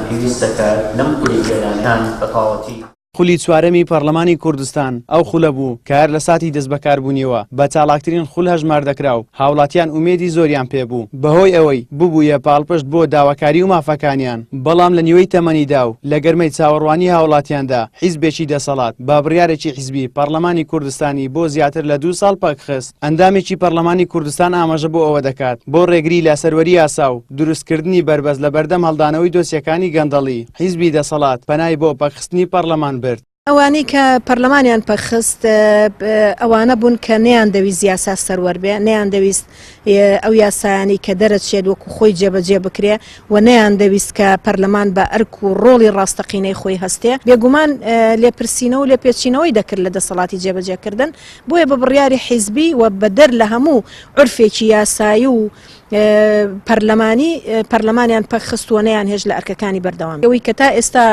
پێویستەکە لەم کولی گێرانەکان بەتەواوەتی. خولی چوارەمی پەرلەمانی کوردستان ئەو خولە بوو کە هەر لە ساتی دەست بەکاربوونیەوە بە چالاکترین خول هەژمار دەکرا و هاوڵاتیان ئومێدی زۆریان پێبوو بەهۆی ئەوەی ببوویە پاڵپشت بۆ داواکاری و مافەکانیان. بەڵام لە نیوەی تەمەنیدا و لە گەرمەی چاوەڕوانی هاوڵاتیاندا حیزبێکی دەسەڵات با بڕیارێکی حیزبی پەرلەمانی کوردستانی بۆ زیاتر لە 2 ساڵ پاکخست. ئەندامێکی پەرلەمانی کوردستان ئاماژە بۆ ئەوە دەکات بۆ ڕێگری لە سەروەری یاسا و دروستکردنی بربەست لە بەردەم هەڵدانەوەی دۆسیەکانی گەندەڵی. حیزبی دەسەڵات پەنای بۆ پاکخستنی پەرلەمان برد. ئەوانەی کە پەرلەمانیان پەخست ئەوانە بوون کە نەیان دەویست یاسا سەروەر بێ، نەیان دەویست ئەو یاسایانی کە دەرەچێت وەکو خۆی جێبەجێ بکرێ و نەیان دەویست کە پەرلەمان بە ئەرک و ڕۆڵی ڕاستەقینەی خۆی هەستێ. بێگومان لێپرسینەوە و لێپێچینەوەی دەکرد لە دەسەڵاتی جێبەجێکردن. بۆیە بە بڕیاری حیزبی و بەدەر لە هەموو عورفێکی یاسایی و پەرلەمانیان پەخستووەنەیان هێژ لە ئەرکەکانی بەردەوام. ئەوەی کە تا ئێستا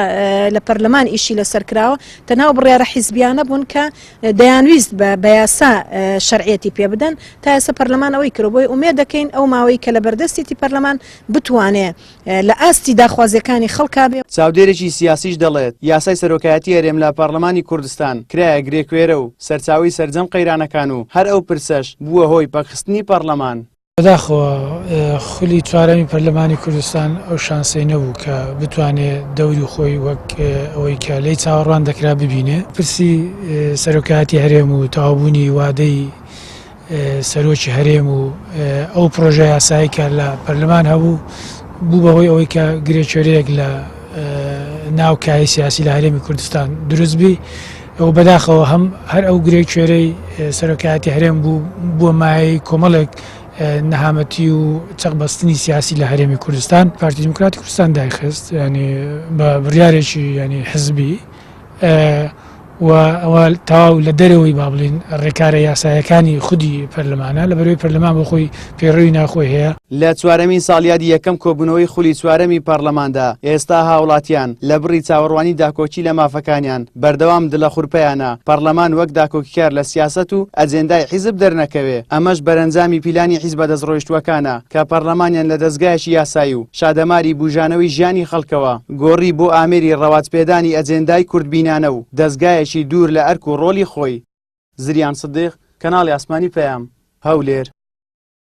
لە پەرلەمان ئیشی لەسەر کراوە تەنها بڕیارە حیزبیانە بوون کە دەیانویست بە یاسا شەرعیەتی پێ بدەن. تا ئێستا پەرلەمان ئەوەی کرد بۆی ئومێد دەکەین ئەو ماوەی کە لە بەردەستێتی پەرلەمان بتوانێت لە ئاستی داخوازیەکانی خەڵکا بێ. چاودێرێکی سیاسیش دەڵێت یاسای سەرۆکایەتی هەرێم لە پەرلەمانی کوردستان کرایە گرێکوێرە و سەرچاوی سەرجەم قەیرانەکان و هەر ئەو پرسەش بووە هۆی پەخستنی پەرلەمان. بەداخەوە خولی چوارەمی پەرلەمانی کوردستان ئەو شانسەی نەبوو کە بتوانێت دەوری خۆی وەک ئەوەی کە لەی چاوەڕوان دەکرا ببینێ. پرسی سەرۆکایەتی هەرێم و تەواوبوونی وادەی سەرۆکی هەرێم و ئەو پرۆژە یاسایی کە لە پەرلەمان هەبوو بوو بەهۆی ئەوەی کە گرێچۆرەیەک لە ناو کای سیاسی لە هەرێمی کوردستان دروست بی. ئەو بەداخەوە هەر ئەو گرێکچێرەی سەرۆکایەتی هەرێم بووە مای کۆمەڵێک نەهامەتی و چەقبەستنی سیاسی لە هەرێمی کوردستان. پارتی دیموکراتی کوردستان دایخست ینی بە بڕیارێکی ینی حزبی و ئەوە تەواو لە دەرەوەی با بڵین ڕێکارە یاسایەکانی خودی پەرلەمانە لە بەرەوەی پەرلەمان بۆ خۆی پێڕۆی ناخۆی هەیە. لە چوارەمی ساڵیادی یەکەم کۆبوونەوەی خولی چوارەمی پەرلەماندا ئێستا هاوڵاتیان لە بڕی چاوەڕوانی داکۆکی لە مافەکانیان بەردەوام دلە خوورپەیانە پەرلەمان وەک داکۆکیکار لە سیاست و ئەجێندای حیزب دەرنەکەوێ. ئەمەش بەرەنجامی پیلانی حیزبە دەستڕۆیشتوەکانە کە پەرلەمانیان لە دەستگایەکی یاسایی و شادەماری بوژانەوەی ژیانی خەڵکەوە گۆڕی بۆ ئامێری ڕەواتپێدانی ئەجێندای کورتبینانە و دەستگایەکی دوور لە ئەرک و ڕۆلی خۆی. زریان سدیق، کەناڵی ئاسمانی پەیام، هەولێر.